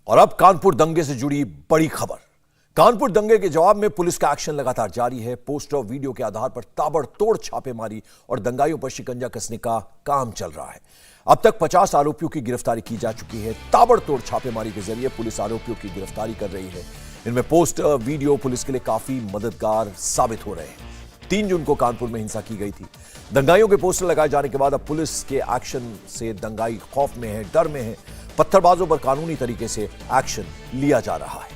और अब कानपुर दंगे से जुड़ी बड़ी खबर। कानपुर दंगे के जवाब में पुलिस का एक्शन लगातार जारी है। पोस्टर और वीडियो के आधार पर ताबड़तोड़ छापेमारी और दंगाइयों पर शिकंजा कसने का काम चल रहा है। अब तक 50 आरोपियों की गिरफ्तारी की जा चुकी है। ताबड़तोड़ छापेमारी के जरिए पुलिस आरोपियों की गिरफ्तारी कर रही है। इनमें पोस्टर वीडियो पुलिस के लिए काफी मददगार साबित हो रहे हैं। 3 जून को कानपुर में हिंसा की गई थी। दंगाइयों के पोस्टर लगाए जाने के बाद अब पुलिस के एक्शन से दंगाई खौफ में है, डर में है। पत्थरबाजों पर कानूनी तरीके से एक्शन लिया जा रहा है।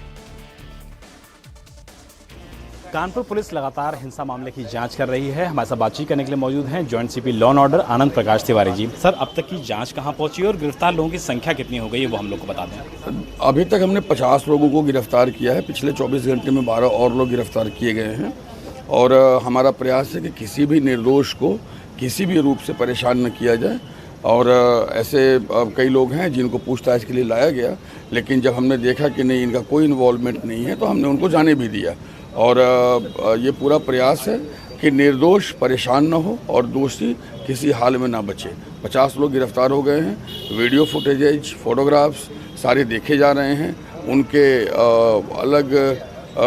कानपुर पुलिस लगातार हिंसा मामले की जांच कर रही है। हमारे साथ बातचीत करने के लिए मौजूद हैं joint CP law and order Anand Prakash Tiwari ji. Sir, अब तक की जांच कहां पहुंची और गिरफ्तार लोगों की संख्या कितनी हो गई है वो हम लोग को बता दें। अभी तक हमने 50 लोगों को गिरफ्तार किया है। पिछले 24 घंटे में 12 और लोग गिरफ्तार किए गए हैं और हमारा प्रयास है कि किसी भी निर्दोष को किसी भी रूप से परेशान न किया जाए। और ऐसे कई लोग हैं जिनको पूछताछ के लिए लाया गया, लेकिन जब हमने देखा कि नहीं, इनका कोई इन्वॉल्वमेंट नहीं है, तो हमने उनको जाने भी दिया। और ये पूरा प्रयास है कि निर्दोष परेशान न हो और दोषी किसी हाल में ना बचे। 50 लोग गिरफ्तार हो गए हैं। वीडियो फुटेजेज, फोटोग्राफ्स सारे देखे जा रहे हैं। उनके अलग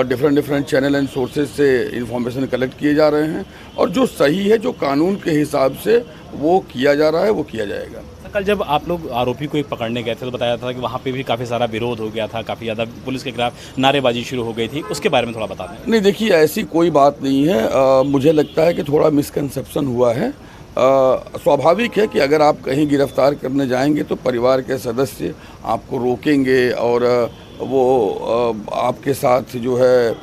डिफरेंट चैनल एंड सोर्सेज से इंफॉर्मेशन कलेक्ट किए जा रहे हैं और जो सही है, जो कानून के हिसाब से वो किया जा रहा है, वो किया जाएगा। कल जब आप लोग आरोपी को एक पकड़ने गए थे तो बताया था कि वहाँ पे भी काफ़ी सारा विरोध हो गया था, काफ़ी ज़्यादा पुलिस के खिलाफ नारेबाजी शुरू हो गई थी। उसके बारे में थोड़ा बता दें। नहीं, देखिए, ऐसी कोई बात नहीं है। मुझे लगता है कि थोड़ा मिसकंसेप्शन हुआ है। स्वाभाविक है कि अगर आप कहीं गिरफ्तार करने जाएंगे तो परिवार के सदस्य आपको रोकेंगे और वो आपके साथ जो है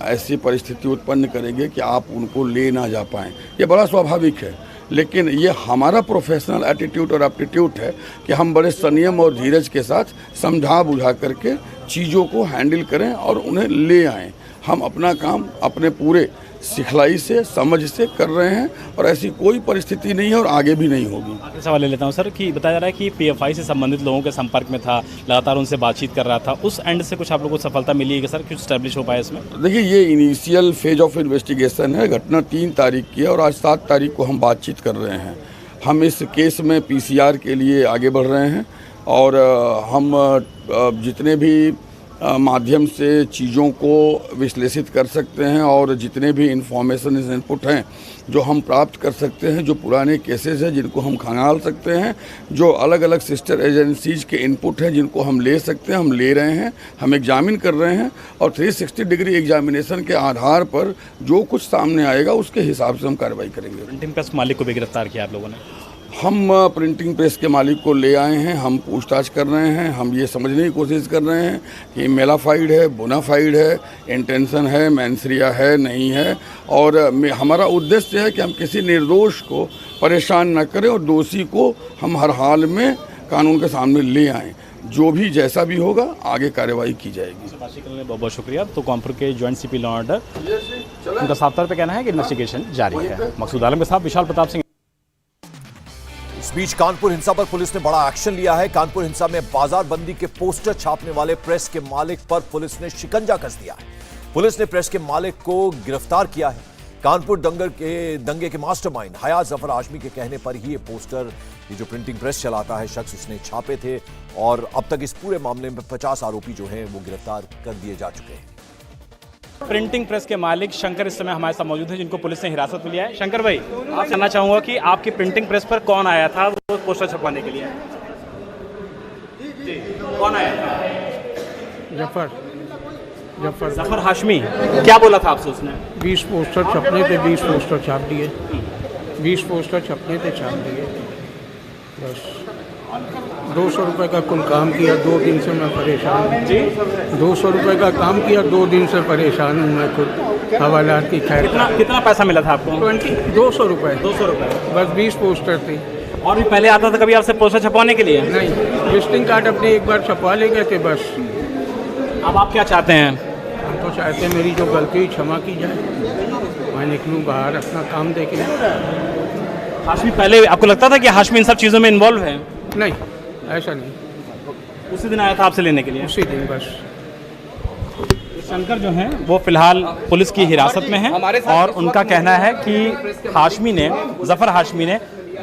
ऐसी परिस्थिति उत्पन्न करेंगे कि आप उनको ले ना जा पाएँ। ये बड़ा स्वाभाविक है, लेकिन ये हमारा प्रोफेशनल एटीट्यूड और एप्टीट्यूड है कि हम बड़े संयम और धीरज के साथ समझा बुझा करके चीज़ों को हैंडल करें और उन्हें ले आएँ। हम अपना काम अपने पूरे सिखलाई से, समझ से कर रहे हैं और ऐसी कोई परिस्थिति नहीं है और आगे भी नहीं होगी। आखिरी सवाल ले लेता हूं सर, कि बताया जा रहा है कि पीएफआई से संबंधित लोगों के संपर्क में था, लगातार उनसे बातचीत कर रहा था। उस एंड से कुछ आप लोगों को सफलता मिली है कि सर कुछ स्टैब्लिश हो पाया इसमें? देखिए, ये इनिशियल फेज ऑफ इन्वेस्टिगेशन है। घटना 3 तारीख की है और आज 7 तारीख को हम बातचीत कर रहे हैं। हम इस केस में पीसीआर के लिए आगे बढ़ रहे हैं और हम जितने भी माध्यम से चीज़ों को विश्लेषित कर सकते हैं और जितने भी इंफॉर्मेशन इनपुट हैं जो हम प्राप्त कर सकते हैं, जो पुराने केसेस हैं जिनको हम खंगाल सकते हैं, जो अलग अलग सिस्टर एजेंसीज के इनपुट हैं जिनको हम ले सकते हैं, हम ले रहे हैं। हम एग्जामिन कर रहे हैं और 360 डिग्री एग्जामिनेशन के आधार पर जो कुछ सामने आएगा उसके हिसाब से हम कार्रवाई करेंगे। प्रिंटिंग प्रेस मालिक को भी गिरफ्तार किया आप लोगों ने? हम प्रिंटिंग प्रेस के मालिक को ले आए हैं। हम पूछताछ कर रहे हैं। हम ये समझने की कोशिश कर रहे हैं कि मेलाफाइड है, बोनाफाइड है, इंटेंशन है, मैंसरिया है, नहीं है। और हमारा उद्देश्य है कि हम किसी निर्दोष को परेशान न करें और दोषी को हम हर हाल में कानून के सामने ले आएँ। जो भी जैसा भी होगा आगे कार्रवाई की जाएगी। बहुत बहुत शुक्रिया। तो कानपुर के joint CP law and order उनका साफ तौर पर कहना है कि इन्वेस्टिगेशन जारी है। मकसूद आलम के साथ विशाल प्रताप सिंह। इस बीच कानपुर हिंसा पर पुलिस ने बड़ा एक्शन लिया है। कानपुर हिंसा में बाजारबंदी के पोस्टर छापने वाले प्रेस के मालिक पर पुलिस ने शिकंजा कस दिया है। पुलिस ने प्रेस के मालिक को गिरफ्तार किया है। कानपुर दंगे के मास्टरमाइंड हयात जफर हाशमी के कहने पर ही ये पोस्टर, ये जो प्रिंटिंग प्रेस चलाता है शख्स, उसने छापे थे और अब तक इस पूरे मामले में 50 आरोपी जो हैं वो गिरफ्तार कर दिए जा चुके हैं। प्रिंटिंग प्रेस के मालिक शंकर इस समय हमारे साथ मौजूद हैं, जिनको पुलिस ने हिरासत में लिया है। शंकर भाई, आप जानना चाहूँगा कि आपकी प्रिंटिंग प्रेस पर कौन आया था वो पोस्टर छपवाने के लिए? कौन आया था? जफर हाशमी। क्या बोला था आपसे उसने? 20 पोस्टर छपने थे, 20 पोस्टर छाप दिए। 20 पोस्टर छपने थे, छाप दिए। बस 200 रुपये का कुल काम किया। 2 दिन से मैं परेशान हूँ जी। 200 रुपये का काम किया, 2 दिन से परेशान हूँ मैं खुद। हवालात की खैर। कितना पैसा मिला था आपको? 200 रुपये। 200 रुपये। बस 20 पोस्टर थे। और भी पहले आता था कभी आपसे पोस्टर छपवाने के लिए? नहीं, विजिटिंग कार्ड अपने एक बार छपवा ले गए थे बस। अब आप क्या चाहते हैं? हम तो चाहते हैं मेरी जो गलती क्षमा की जाए, मैं निकलूँ बाहर अपना काम देखने। हाशमी, पहले आपको लगता था कि हाशमी इन सब चीज़ों में इन्वॉल्व है? नहीं, ऐसा नहीं। उसी दिन आया था आपसे लेने के लिए? उसी दिन बस। शंकर जो हैं वो फिलहाल पुलिस की हिरासत में हैं और उनका कहना है कि हाशमी ने, जफर हाशमी ने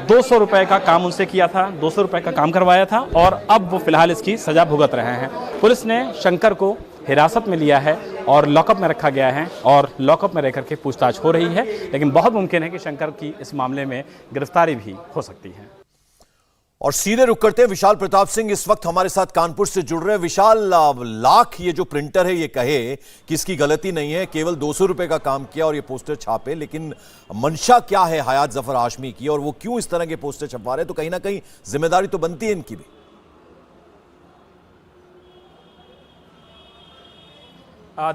200 रुपए का काम उनसे किया था, 200 रुपए का काम करवाया था और अब वो फिलहाल इसकी सजा भुगत रहे हैं। पुलिस ने शंकर को हिरासत में लिया है और लॉकअप में रखा गया है और लॉकअप में रहकर के पूछताछ हो रही है, लेकिन बहुत मुमकिन है कि शंकर की इस मामले में गिरफ्तारी भी हो सकती है। और सीधे रुक करते हैं, विशाल प्रताप सिंह इस वक्त हमारे साथ कानपुर से जुड़ रहे हैं। विशाल, लाख ये जो प्रिंटर है ये कहे कि इसकी गलती नहीं है, केवल 200 रुपए का काम किया और ये पोस्टर छापे, लेकिन मंशा क्या है हयात जफर हाशमी की और वो क्यों इस तरह के पोस्टर छपवा रहे हैं? तो कहीं ना कहीं जिम्मेदारी तो बनती है इनकी भी।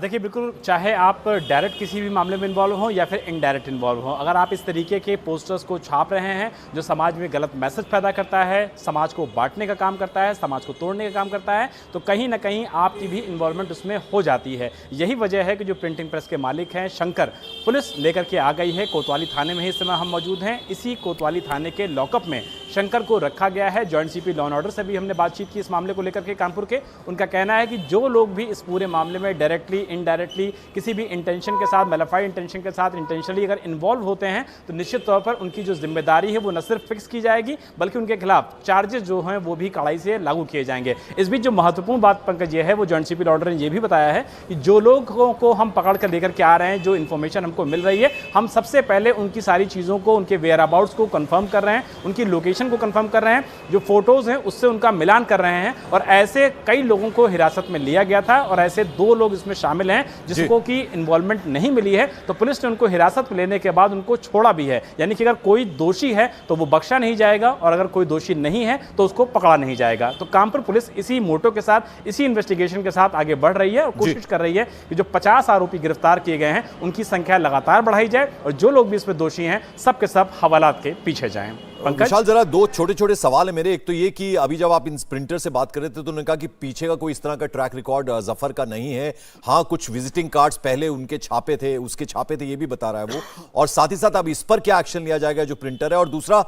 देखिए, बिल्कुल, चाहे आप डायरेक्ट किसी भी मामले में इन्वॉल्व हो या फिर इनडायरेक्ट इन्वॉल्व हो, अगर आप इस तरीके के पोस्टर्स को छाप रहे हैं जो समाज में गलत मैसेज पैदा करता है, समाज को बांटने का काम करता है, समाज को तोड़ने का काम करता है, तो कहीं ना कहीं आपकी भी इन्वॉल्वमेंट उसमें हो जाती है। यही वजह है कि जो प्रिंटिंग प्रेस के मालिक हैं शंकर, पुलिस लेकर के आ गई है। कोतवाली थाने में ही इस समय हम मौजूद हैं। इसी कोतवाली थाने के लॉकअप में शंकर को रखा गया है। Joint CP law and order से भी हमने बातचीत की इस मामले को लेकर के कानपुर के। उनका कहना है कि जो लोग भी इस पूरे मामले में डायरेक्टली, इनडायरेक्टली, किसी भी इंटेंशन के साथ, मेलाफाइड इंटेंशन के साथ, इंटेंशनली अगर इन्वॉल्व होते हैं तो निश्चित तौर पर उनकी जो जिम्मेदारी है वो न सिर्फ फिक्स की जाएगी बल्कि उनके खिलाफ चार्जेस जो हैं वो भी कड़ाई से लागू किए जाएंगे। इस बीच जो महत्वपूर्ण बात पंकज ये है, वो जॉइंट सीपी लॉ ऑर्डर ने ये भी बताया है कि जो लोगों को हम पकड़ कर लेकर के आ रहे हैं, जो इन्फॉर्मेशन हमको मिल रही है, हम सबसे पहले उनकी सारी चीज़ों को, उनके वेयर अबाउट्स को कंफर्म कर रहे हैं, उनकी लोकेशन को कंफर्म कर रहे हैं, जो फोटोज हैं उससे उनका मिलान कर रहे हैं। और ऐसे कई लोगों को हिरासत में लिया गया था और ऐसे 2 लोग इसमें शामिल हैं जिसको की इन्वॉल्वमेंट नहीं मिली है, तो पुलिस ने उनको हिरासत में लेने के बाद उनको छोड़ा भी है। यानी कि अगर कोई दोषी है तो वो बख्शा नहीं जाएगा और अगर कोई दोषी नहीं है तो उसको पकड़ा नहीं जाएगा। तो कानपुर पुलिस इसी मोटो के साथ, इसी इन्वेस्टिगेशन के साथ आगे बढ़ रही है और कोशिश कर रही है कि जो 50 आरोपी गिरफ्तार किए गए हैं उनकी संख्या लगातार बढ़ाई जाए और जो लोग भी इसमें दोषी हैं सब के सब हवालात के पीछे जाएं। विशाल, जरा 2 छोटे-छोटे सवाल है मेरे। एक तो ये कि अभी जब आप इन प्रिंटर से बात कर रहे थे तो उन्होंने कहा कि पीछे का कोई इस तरह का ट्रैक रिकॉर्ड जफर का नहीं है। हाँ, कुछ विजिटिंग कार्ड्स पहले उनके छापे थे, उसके छापे थे, ये भी बता रहा है वो। और साथ ही साथ अब इस पर क्या एक्शन लिया जाएगा जो प्रिंटर है? और दूसरा,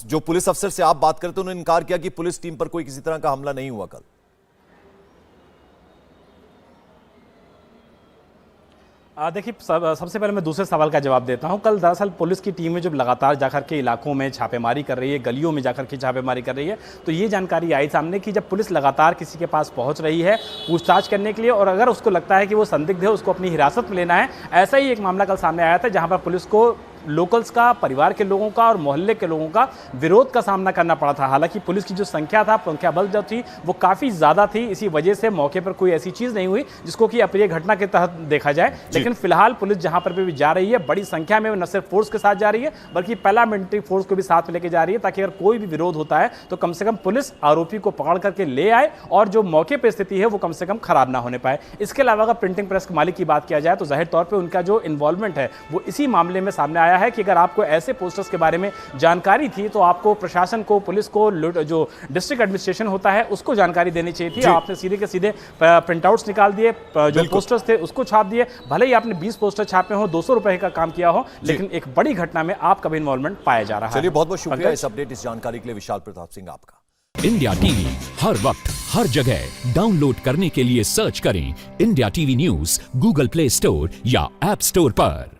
जो पुलिस अफसर से आप बात करते थे उन्होंने इनकार किया कि पुलिस टीम पर कोई किसी तरह का हमला नहीं हुआ कल। देखिए, सबसे पहले मैं दूसरे सवाल का जवाब देता हूं। कल दरअसल पुलिस की टीमें जब लगातार जाकर के इलाकों में छापेमारी कर रही है, गलियों में जाकर के छापेमारी कर रही है, तो ये जानकारी आई सामने कि जब पुलिस लगातार किसी के पास पहुंच रही है पूछताछ करने के लिए और अगर उसको लगता है कि वो संदिग्ध है, उसको अपनी हिरासत में लेना है, ऐसा ही एक मामला कल सामने आया था जहाँ पर पुलिस को लोकल्स का, परिवार के लोगों का और मोहल्ले के लोगों का विरोध का सामना करना पड़ा था। हालांकि पुलिस की जो संख्या था, संख्या बल जो थी वो काफ़ी ज़्यादा थी, इसी वजह से मौके पर कोई ऐसी चीज़ नहीं हुई जिसको कि अप्रिय घटना के तहत देखा जाए। लेकिन फिलहाल पुलिस जहां पर भी जा रही है, बड़ी संख्या में न सिर्फ फोर्स के साथ जा रही है बल्कि पैरामिलिट्री फोर्स को भी साथ में लेके जा रही है, ताकि अगर कोई भी विरोध होता है तो कम से कम पुलिस आरोपी को पकड़ करके ले आए और जो मौके पर स्थिति है वो कम से कम खराब ना होने पाए। इसके अलावा अगर प्रिंटिंग प्रेस के मालिक की बात किया जाए तो जाहिर तौर पर उनका जो इन्वॉल्वमेंट है वो इसी मामले में सामने आया है कि अगर आपको ऐसे पोस्टर्स के बारे में जानकारी थी तो आपको प्रशासन को, पुलिस को, जो डिस्ट्रिक्ट एडमिनिस्ट्रेशन होता है उसको जानकारी देनी चाहिए थी। आपने सीधे के सीधे प्रिंटआउट्स निकाल दिए, जो पोस्टर्स थे उसको छाप दिए। भले ही आपने 20 पोस्टर छापे हो, 200 रुपए का काम किया हो, लेकिन एक बड़ी घटना में आपका भी इन्वॉल्वमेंट पाया जा रहा है। चलिए, बहुत बहुत शुक्रिया इस अपडेट, इस जानकारी के लिए विशाल प्रताप सिंह आपका। इंडिया टीवी हर वक्त हर जगह डाउनलोड करने के लिए सर्च करें India TV news Google play store या ऐप स्टोर पर।